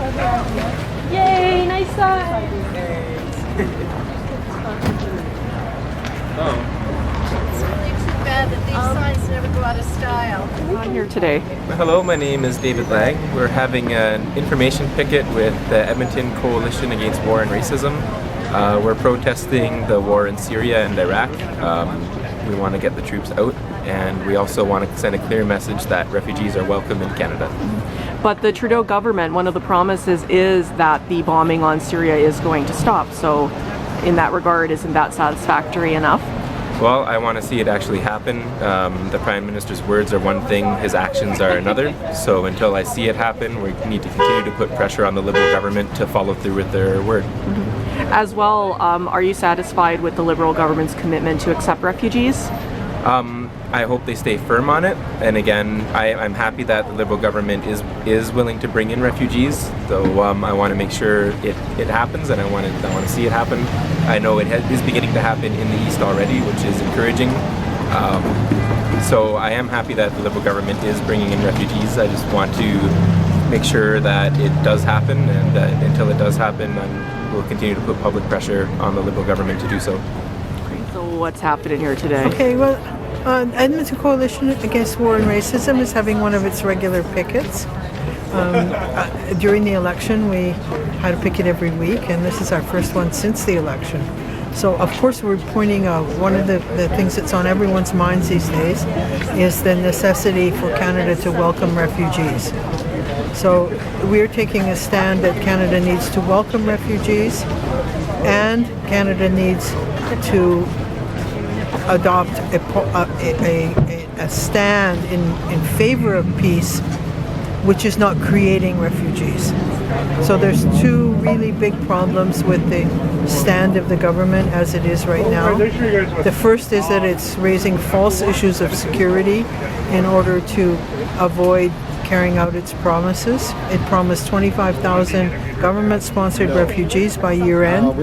Yay, nice side. It's really too bad that these signs never go out of style. On here today. Hello, my name is David Lang. We're having an information picket with the Edmonton Coalition Against War and Racism. We're protesting the war in Syria and Iraq. We want to get the troops out, and we also want to send a clear message that refugees are welcome in Canada. But the Trudeau government, one of the promises is that the bombing on Syria is going to stop. So in that regard, isn't that satisfactory enough? Well, I want to see it actually happen. The Prime Minister's words are one thing, his actions are another. So until I see it happen, we need to continue to put pressure on the Liberal government to follow through with their word. As well, are you satisfied with the Liberal government's commitment to accept refugees? I hope they stay firm on it. And again, I'm happy that the Liberal government is willing to bring in refugees. So I want to make sure it happens, and I want to see it happen. I know it is beginning to happen in the East already, which is encouraging. So I am happy that the Liberal government is bringing in refugees. I just want to make sure that it does happen, and until it does happen, we'll continue to put public pressure on the Liberal government to do so. So what's happening here today? Okay, well, Edmonton Coalition Against War and Racism is having one of its regular pickets. During the election, we had a picket every week, and this is our first one since the election. So, of course, we're pointing out one of the things that's on everyone's minds these days is the necessity for Canada to welcome refugees. So we're taking a stand that Canada needs to welcome refugees, and Canada needs to adopt a stand in favor of peace, which is not creating refugees. So there's two really big problems with the stand of the government as it is right now. The first is that it's raising false issues of security in order to avoid carrying out its promises. It promised 25,000 government-sponsored refugees by year end.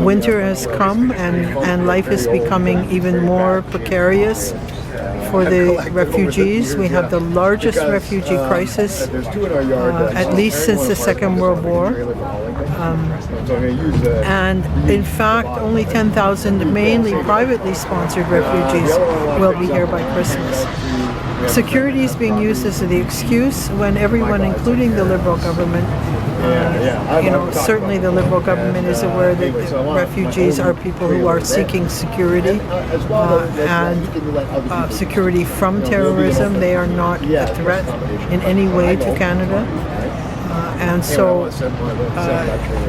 Winter has come, and life is becoming even more precarious for the refugees. We have the largest refugee crisis at least since the Second World War. And in fact, only 10,000 mainly privately sponsored refugees will be here by Christmas. Security is being used as the excuse when everyone, including the Liberal government, certainly the Liberal government is aware that refugees are people who are seeking security and security from terrorism. They are not a threat in any way to Canada. And so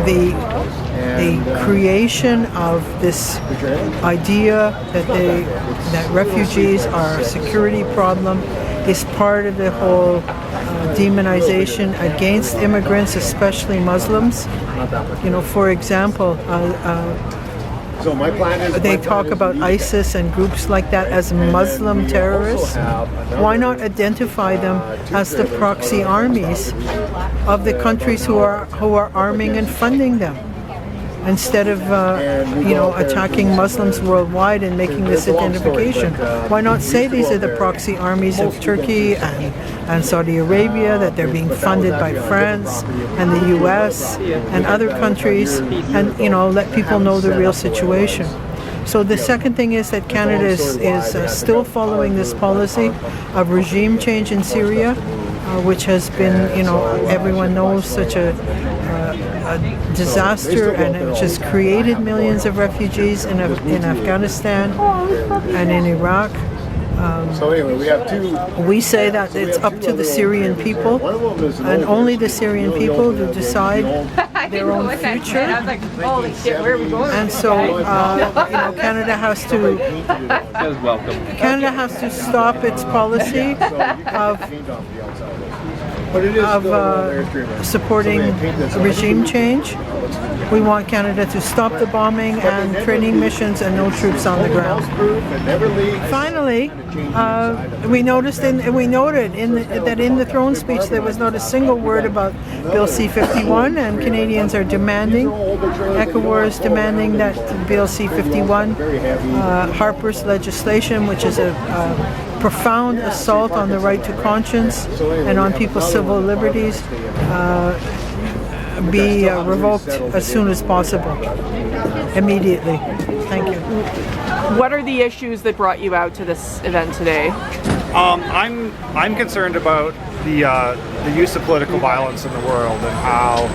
the creation of this idea that refugees are a security problem is part of the whole demonization against immigrants, especially Muslims. For example, they talk about ISIS and groups like that as Muslim terrorists. Why not identify them as the proxy armies of the countries who are arming and funding them, instead of attacking Muslims worldwide and making this identification? Why not say these are the proxy armies of Turkey and Saudi Arabia, that they're being funded by France and the US and other countries, and let people know the real situation. So the second thing is that Canada is still following this policy of regime change in Syria, which has been, everyone knows, such a disaster, and which has created millions of refugees in Afghanistan and in Iraq. So anyway, we have two. We say that it's up to the Syrian people, and only the Syrian people to decide their own future. I was like, holy shit, where are we going? And so, Canada has to. Canada has to stop its policy of supporting regime change. We want Canada to stop the bombing and training missions and no troops on the ground. Finally, we noted that in the throne speech there was not a single word about Bill C-51, and Canadians are demanding, ECAWAR is demanding that Bill C-51, Harper's legislation, which is a profound assault on the right to conscience and on people's civil liberties be revoked as soon as possible, immediately. Thank you. What are the issues that brought you out to this event today? I'm concerned about the use of political violence in the world and how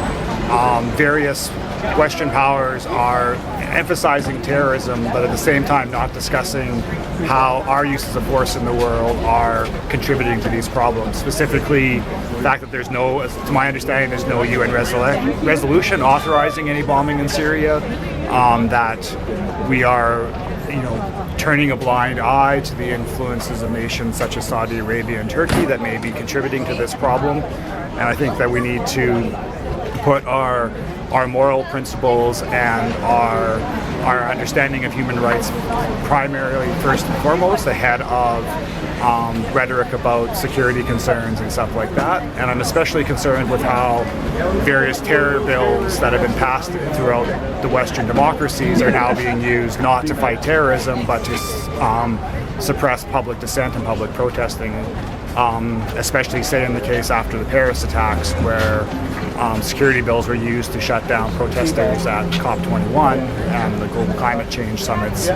various Western powers are emphasizing terrorism, but at the same time not discussing how our uses of force in the world are contributing to these problems. Specifically, the fact that there's no, to my understanding, there's no UN resolution authorizing any bombing in Syria, that we are, turning a blind eye to the influences of nations such as Saudi Arabia and Turkey that may be contributing to this problem. And I think that we need to put our moral principles and our understanding of human rights primarily first and foremost ahead of rhetoric about security concerns and stuff like that. And I'm especially concerned with how various terror bills that have been passed throughout the Western democracies are now being used not to fight terrorism but to suppress public dissent and public protesting, especially say in the case after the Paris attacks where security bills were used to shut down protesters at COP21 and the global climate change summits.